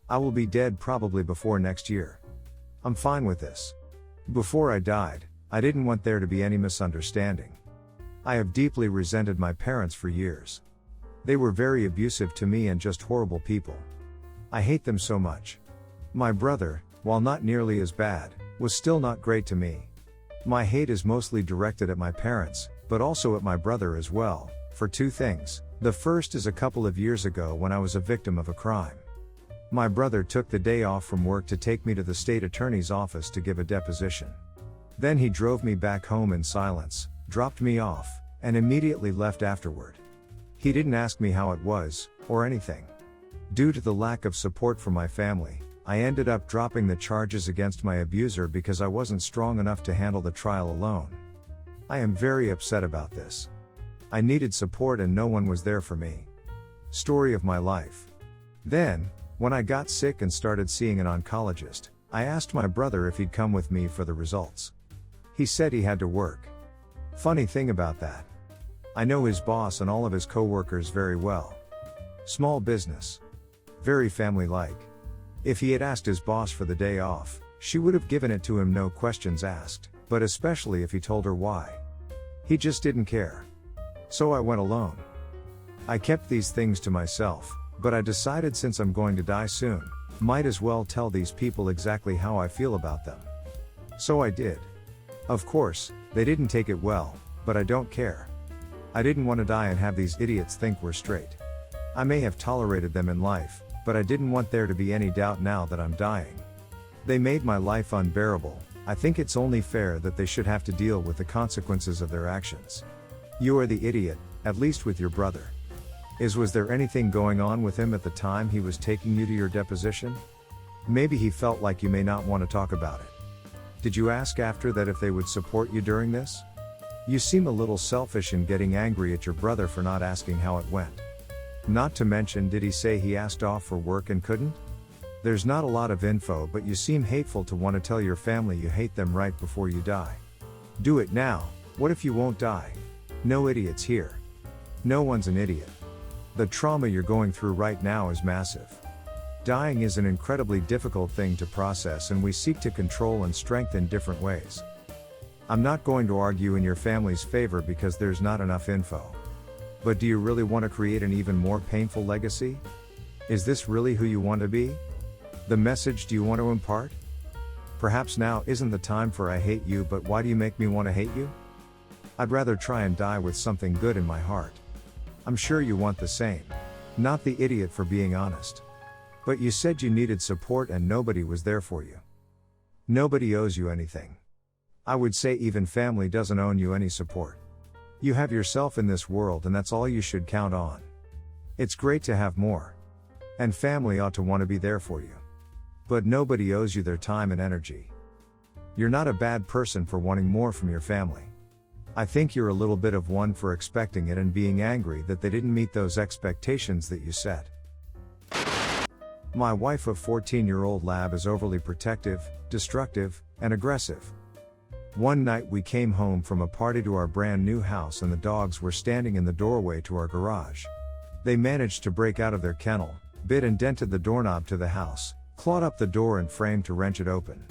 I will be dead probably before next year. I'm fine with this. Before I died, I didn't want there to be any misunderstanding. I have deeply resented my parents for years. They were very abusive to me and just horrible people. I hate them so much. My brother, while not nearly as bad, was still not great to me. My hate is mostly directed at my parents, but also at my brother as well, for two things. The first is a couple of years ago when I was a victim of a crime. My brother took the day off from work to take me to the state attorney's office to give a deposition. Then he drove me back home in silence, dropped me off, and immediately left afterward. He didn't ask me how it was, or anything. Due to the lack of support from my family, I ended up dropping the charges against my abuser because I wasn't strong enough to handle the trial alone. I am very upset about this. I needed support and no one was there for me. Story of my life. Then, when I got sick and started seeing an oncologist, I asked my brother if he'd come with me for the results. He said he had to work. Funny thing about that. I know his boss and all of his co-workers very well. Small business. Very family-like. If he had asked his boss for the day off, she would have given it to him, no questions asked, but especially if he told her why. He just didn't care. So I went alone. I kept these things to myself, but I decided since I'm going to die soon, might as well tell these people exactly how I feel about them. So I did. Of course, they didn't take it well, but I don't care. I didn't want to die and have these idiots think we're straight. I may have tolerated them in life, but I didn't want there to be any doubt now that I'm dying. They made my life unbearable. I think it's only fair that they should have to deal with the consequences of their actions. You are the idiot, at least with your brother. Was there anything going on with him at the time he was taking you to your deposition? Maybe he felt like you may not want to talk about it. Did you ask after that if they would support you during this? You seem a little selfish in getting angry at your brother for not asking how it went. Not to mention, did he say he asked off for work and couldn't? There's not a lot of info, but you seem hateful to want to tell your family you hate them right before you die. Do it now. What if you won't die? No idiots here. No one's an idiot. The trauma you're going through right now is massive. Dying is an incredibly difficult thing to process, and we seek to control and strengthen in different ways. I'm not going to argue in your family's favor because there's not enough info. But do you really want to create an even more painful legacy? Is this really who you want to be? The message do you want to impart? Perhaps now isn't the time for I hate you, but why do you make me want to hate you? I'd rather try and die with something good in my heart. I'm sure you want the same. Not the idiot for being honest. But you said you needed support and nobody was there for you. Nobody owes you anything. I would say even family doesn't owe you any support. You have yourself in this world and that's all you should count on. It's great to have more. And family ought to want to be there for you. But nobody owes you their time and energy. You're not a bad person for wanting more from your family. I think you're a little bit of one for expecting it and being angry that they didn't meet those expectations that you set. My wife of 14-year-old lab is overly protective, destructive, and aggressive. One night we came home from a party to our brand new house and the dogs were standing in the doorway to our garage. They managed to break out of their kennel, bit and dented the doorknob to the house, clawed up the door and frame to wrench it open.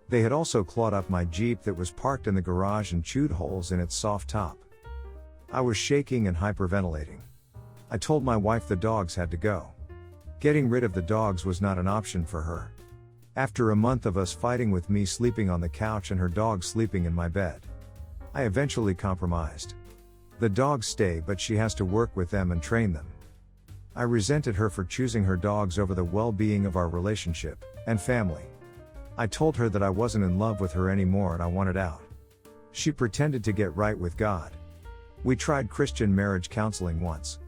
They had also clawed up my Jeep that was parked in the garage and chewed holes in its soft top. I was shaking and hyperventilating. I told my wife the dogs had to go. Getting rid of the dogs was not an option for her. After a month of us fighting with me sleeping on the couch and her dogs sleeping in my bed, I eventually compromised. The dogs stay, but she has to work with them and train them. I resented her for choosing her dogs over the well-being of our relationship and family. I told her that I wasn't in love with her anymore and I wanted out. She pretended to get right with God. We tried Christian marriage counseling once.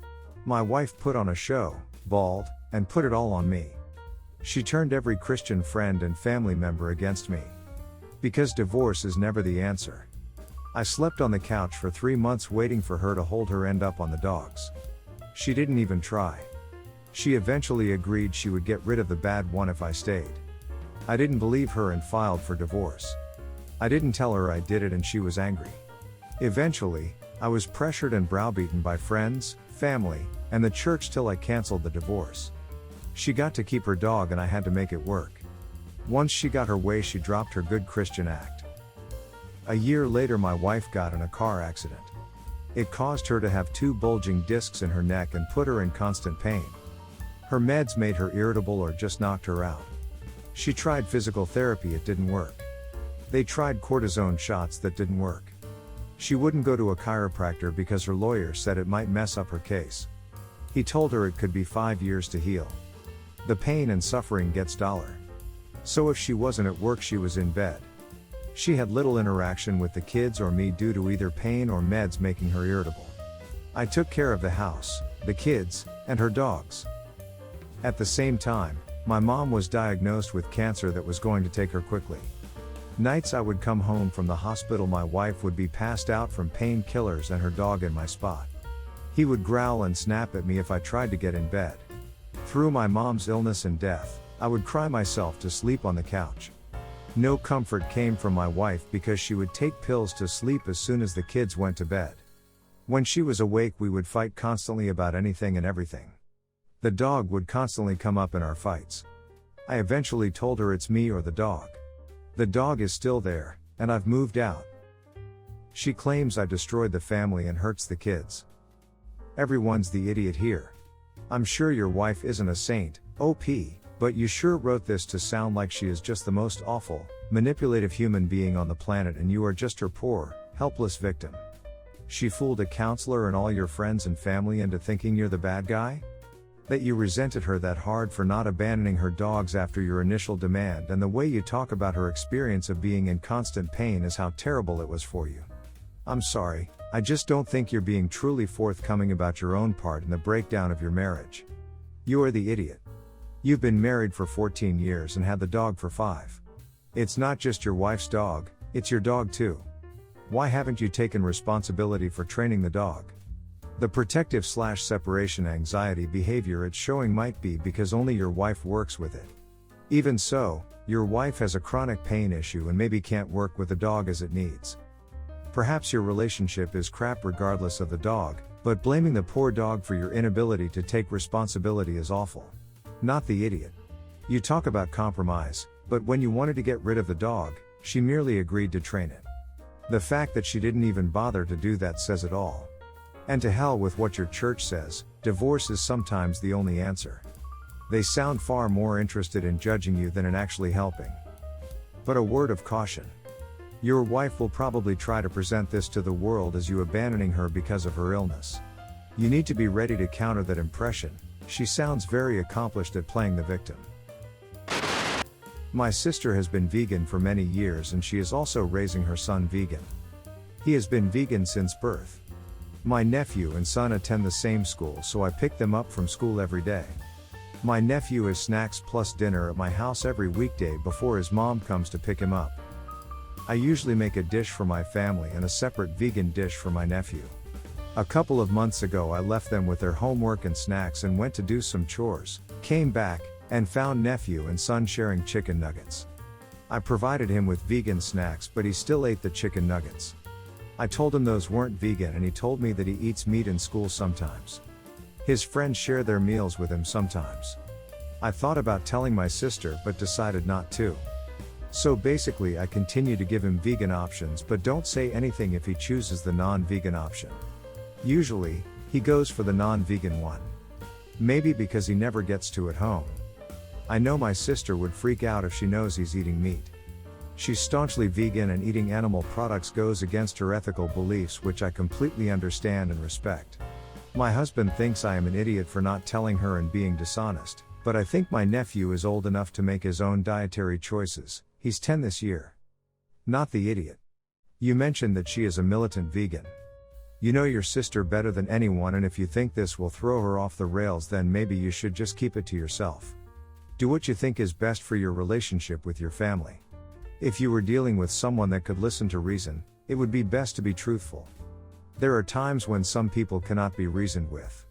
My wife put on a show, bawled, and put it all on me. She turned every Christian friend and family member against me. Because divorce is never the answer. I slept on the couch for 3 months waiting for her to hold her end up on the dogs. She didn't even try. She eventually agreed she would get rid of the bad one if I stayed. I didn't believe her and filed for divorce. I didn't tell her I did it and she was angry. Eventually, I was pressured and browbeaten by friends, family, and the church till I canceled the divorce. She got to keep her dog and I had to make it work. Once she got her way, she dropped her good Christian act. A year later, my wife got in a car accident. It caused her to have 2 bulging discs in her neck and put her in constant pain. Her meds made her irritable or just knocked her out. She tried physical therapy, it didn't work. They tried cortisone shots, that didn't work. She wouldn't go to a chiropractor because her lawyer said it might mess up her case. He told her it could be 5 years to heal. The pain and suffering gets dollar. So if she wasn't at work, she was in bed. She had little interaction with the kids or me due to either pain or meds making her irritable. I took care of the house, the kids, and her dogs. At the same time, my mom was diagnosed with cancer that was going to take her quickly. Nights I would come home from the hospital, my wife would be passed out from painkillers and her dog in my spot. He would growl and snap at me if I tried to get in bed. Through my mom's illness and death, I would cry myself to sleep on the couch. No comfort came from my wife because she would take pills to sleep as soon as the kids went to bed. When she was awake, we would fight constantly about anything and everything. The dog would constantly come up in our fights. I eventually told her it's me or the dog. The dog is still there, and I've moved out. She claims I destroyed the family and hurts the kids. Everyone's the idiot here. I'm sure your wife isn't a saint, OP, but you sure wrote this to sound like she is just the most awful, manipulative human being on the planet and you are just her poor, helpless victim. She fooled a counselor and all your friends and family into thinking you're the bad guy? That you resented her that hard for not abandoning her dogs after your initial demand, and the way you talk about her experience of being in constant pain is how terrible it was for you. I'm sorry, I just don't think you're being truly forthcoming about your own part in the breakdown of your marriage. You are the idiot. You've been married for 14 years and had the dog for 5. It's not just your wife's dog, it's your dog too. Why haven't you taken responsibility for training the dog? The protective/separation anxiety behavior it's showing might be because only your wife works with it. Even so, your wife has a chronic pain issue and maybe can't work with the dog as it needs. Perhaps your relationship is crap regardless of the dog, but blaming the poor dog for your inability to take responsibility is awful. Not the idiot. You talk about compromise, but when you wanted to get rid of the dog, she merely agreed to train it. The fact that she didn't even bother to do that says it all. And to hell with what your church says, divorce is sometimes the only answer. They sound far more interested in judging you than in actually helping. But a word of caution. Your wife will probably try to present this to the world as you abandoning her because of her illness. You need to be ready to counter that impression. She sounds very accomplished at playing the victim. My sister has been vegan for many years and she is also raising her son vegan. He has been vegan since birth. My nephew and son attend the same school, so I pick them up from school every day. My nephew has snacks plus dinner at my house every weekday before his mom comes to pick him up. I usually make a dish for my family and a separate vegan dish for my nephew. A couple of months ago I left them with their homework and snacks and went to do some chores, came back, and found nephew and son sharing chicken nuggets. I provided him with vegan snacks, but he still ate the chicken nuggets. I told him those weren't vegan and he told me that he eats meat in school sometimes. His friends share their meals with him sometimes. I thought about telling my sister but decided not to. So basically I continue to give him vegan options but don't say anything if he chooses the non-vegan option. Usually, he goes for the non-vegan one. Maybe because he never gets to at home. I know my sister would freak out if she knows he's eating meat. She's staunchly vegan and eating animal products goes against her ethical beliefs, which I completely understand and respect. My husband thinks I am an idiot for not telling her and being dishonest, but I think my nephew is old enough to make his own dietary choices. He's 10 this year. Not the idiot. You mentioned that she is a militant vegan. You know your sister better than anyone, and if you think this will throw her off the rails, then maybe you should just keep it to yourself. Do what you think is best for your relationship with your family. If you were dealing with someone that could listen to reason, it would be best to be truthful. There are times when some people cannot be reasoned with.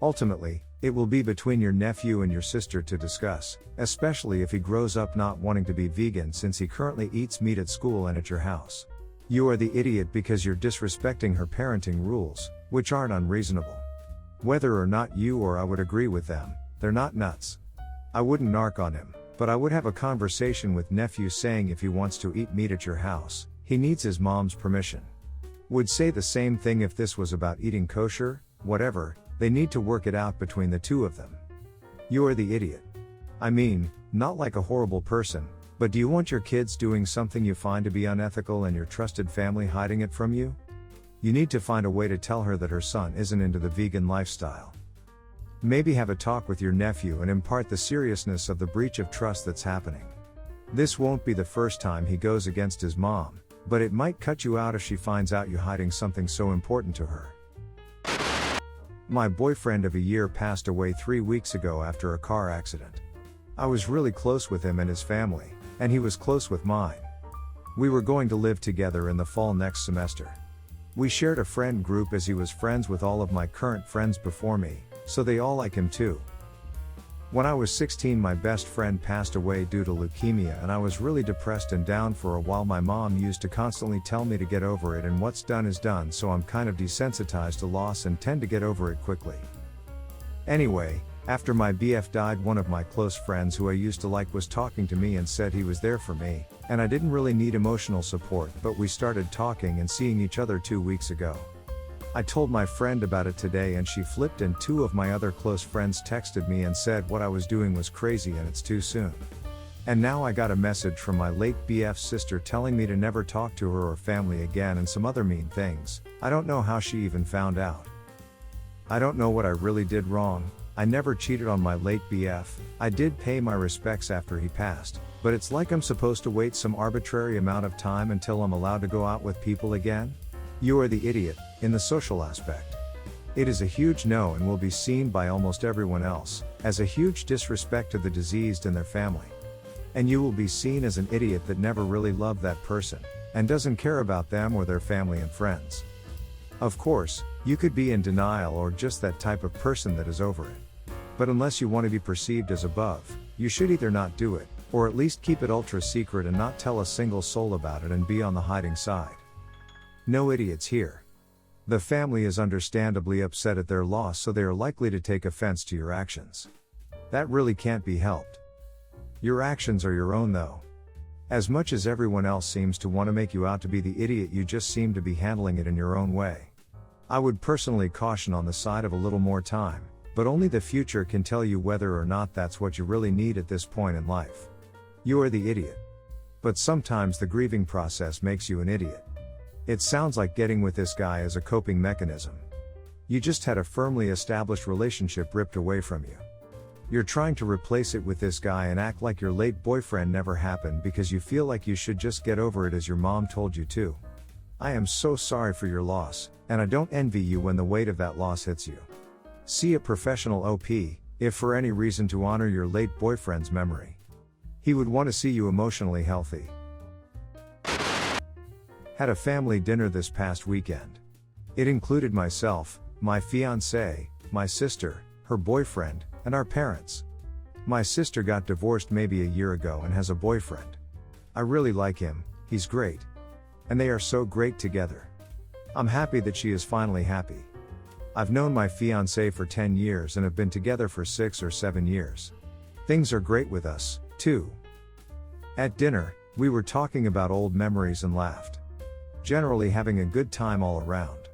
Ultimately, it will be between your nephew and your sister to discuss, especially if he grows up not wanting to be vegan since he currently eats meat at school and at your house. You are the idiot because you're disrespecting her parenting rules, which aren't unreasonable. Whether or not you or I would agree with them, they're not nuts. I wouldn't narc on him, but I would have a conversation with nephew saying if he wants to eat meat at your house, he needs his mom's permission. Would say the same thing if this was about eating kosher, whatever, they need to work it out between the two of them. You are the idiot. I mean, not like a horrible person, but do you want your kids doing something you find to be unethical and your trusted family hiding it from you? You need to find a way to tell her that her son isn't into the vegan lifestyle. Maybe have a talk with your nephew and impart the seriousness of the breach of trust that's happening. This won't be the first time he goes against his mom, but it might cut you out if she finds out you hiding something so important to her. My boyfriend of a year passed away 3 weeks ago after a car accident. I was really close with him and his family, and he was close with mine. We were going to live together in the fall next semester. We shared a friend group as he was friends with all of my current friends before me, so they all like him too. When I was 16, my best friend passed away due to leukemia, and I was really depressed and down for a while. My mom used to constantly tell me to get over it, and what's done is done, so I'm kind of desensitized to loss and tend to get over it quickly. Anyway, after my BF died, one of my close friends who I used to like was talking to me and said he was there for me, and I didn't really need emotional support, but we started talking and seeing each other 2 weeks ago. I told my friend about it today and she flipped, and 2 of my other close friends texted me and said what I was doing was crazy and it's too soon. And now I got a message from my late BF's sister telling me to never talk to her or family again and some other mean things. I don't know how she even found out. I don't know what I really did wrong. I never cheated on my late BF. I did pay my respects after he passed, but it's like I'm supposed to wait some arbitrary amount of time until I'm allowed to go out with people again? You are the idiot, in the social aspect. It is a huge no and will be seen by almost everyone else as a huge disrespect to the deceased and their family. And you will be seen as an idiot that never really loved that person, and doesn't care about them or their family and friends. Of course, you could be in denial or just that type of person that is over it. But unless you want to be perceived as above, you should either not do it, or at least keep it ultra secret and not tell a single soul about it and be on the hiding side. No idiots here. The family is understandably upset at their loss, so they are likely to take offense to your actions. That really can't be helped. Your actions are your own though. As much as everyone else seems to want to make you out to be the idiot, you just seem to be handling it in your own way. I would personally caution on the side of a little more time, but only the future can tell you whether or not that's what you really need at this point in life. You are the idiot. But sometimes the grieving process makes you an idiot. It sounds like getting with this guy is a coping mechanism. You just had a firmly established relationship ripped away from you. You're trying to replace it with this guy and act like your late boyfriend never happened because you feel like you should just get over it as your mom told you to. I am so sorry for your loss, and I don't envy you when the weight of that loss hits you. See a professional OP, if for any reason, to honor your late boyfriend's memory. He would want to see you emotionally healthy. Had a family dinner this past weekend. It included myself, my fiancée, my sister, her boyfriend, and our parents. My sister got divorced maybe a year ago and has a boyfriend. I really like him, he's great. And they are so great together. I'm happy that she is finally happy. I've known my fiancée for 10 years and have been together for 6 or 7 years. Things are great with us, too. At dinner, we were talking about old memories and laughed. Generally having a good time all around.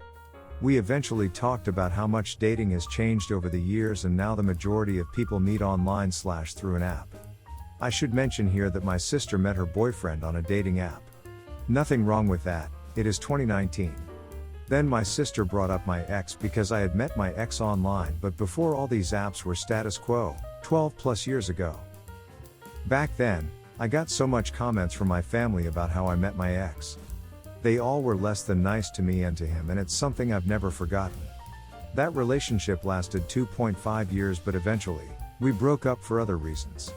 We eventually talked about how much dating has changed over the years, and now the majority of people meet online / through an app. I should mention here that my sister met her boyfriend on a dating app. Nothing wrong with that, it is 2019. Then my sister brought up my ex because I had met my ex online, but before all these apps were status quo, 12 plus years ago. Back then, I got so much comments from my family about how I met my ex. They all were less than nice to me and to him, and it's something I've never forgotten. That relationship lasted 2.5 years, but eventually, we broke up for other reasons.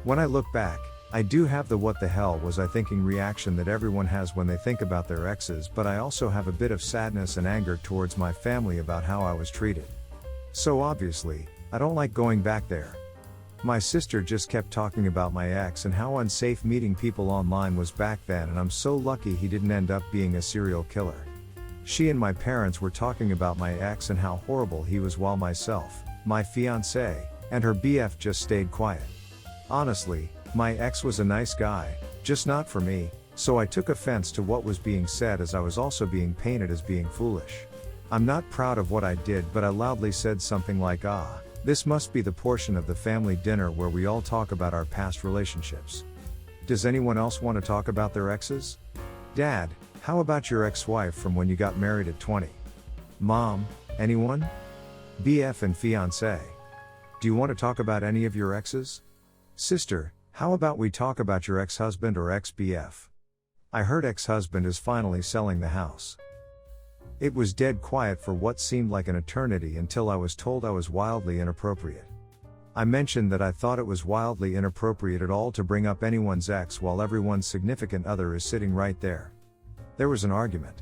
When I look back, I do have the "what the hell was I thinking" reaction that everyone has when they think about their exes, but I also have a bit of sadness and anger towards my family about how I was treated. So obviously, I don't like going back there. My sister just kept talking about my ex and how unsafe meeting people online was back then, and I'm so lucky he didn't end up being a serial killer. She and my parents were talking about my ex and how horrible he was, while myself, my fiancée, and her BF just stayed quiet. Honestly, my ex was a nice guy, just not for me, so I took offense to what was being said as I was also being painted as being foolish. I'm not proud of what I did, but I loudly said something like, this must be the portion of the family dinner where we all talk about our past relationships. Does anyone else want to talk about their exes? Dad, how about your ex-wife from when you got married at 20? Mom, anyone? BF and fiancé. Do you want to talk about any of your exes? Sister, how about we talk about your ex-husband or ex-BF? I heard ex-husband is finally selling the house. It was dead quiet for what seemed like an eternity until I was told I was wildly inappropriate. I mentioned that I thought it was wildly inappropriate at all to bring up anyone's ex while everyone's significant other is sitting right there. There was an argument.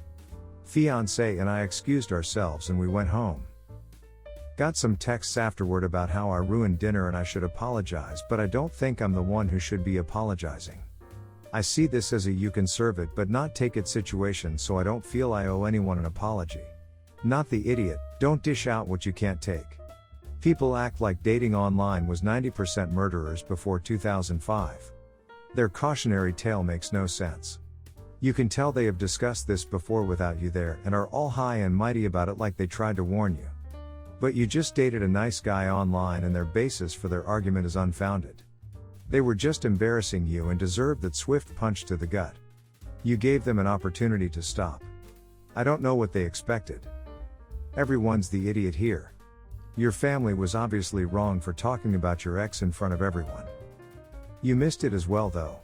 Fiancé and I excused ourselves and we went home. Got some texts afterward about how I ruined dinner and I should apologize, but I don't think I'm the one who should be apologizing. I see this as a you can serve it but not take it situation, so I don't feel I owe anyone an apology. Not the idiot, don't dish out what you can't take. People act like dating online was 90% murderers before 2005. Their cautionary tale makes no sense. You can tell they have discussed this before without you there and are all high and mighty about it like they tried to warn you. But you just dated a nice guy online and their basis for their argument is unfounded. They were just embarrassing you and deserved that swift punch to the gut. You gave them an opportunity to stop. I don't know what they expected. Everyone's the idiot here. Your family was obviously wrong for talking about your ex in front of everyone. You missed it as well though.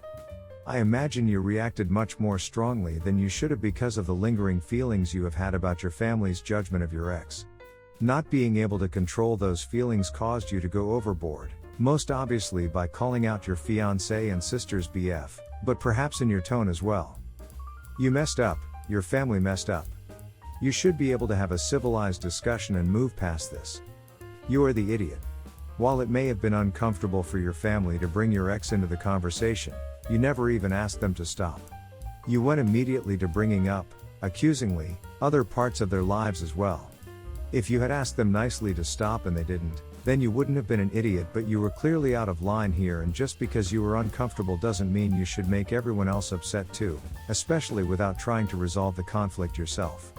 I imagine you reacted much more strongly than you should have because of the lingering feelings you have had about your family's judgment of your ex. Not being able to control those feelings caused you to go overboard, most obviously by calling out your fiancé and sister's BF, but perhaps in your tone as well. You messed up, your family messed up. You should be able to have a civilized discussion and move past this. You are the idiot. While it may have been uncomfortable for your family to bring your ex into the conversation, you never even asked them to stop. You went immediately to bringing up, accusingly, other parts of their lives as well. If you had asked them nicely to stop and they didn't, then you wouldn't have been an idiot, but you were clearly out of line here, and just because you were uncomfortable doesn't mean you should make everyone else upset too, especially without trying to resolve the conflict yourself.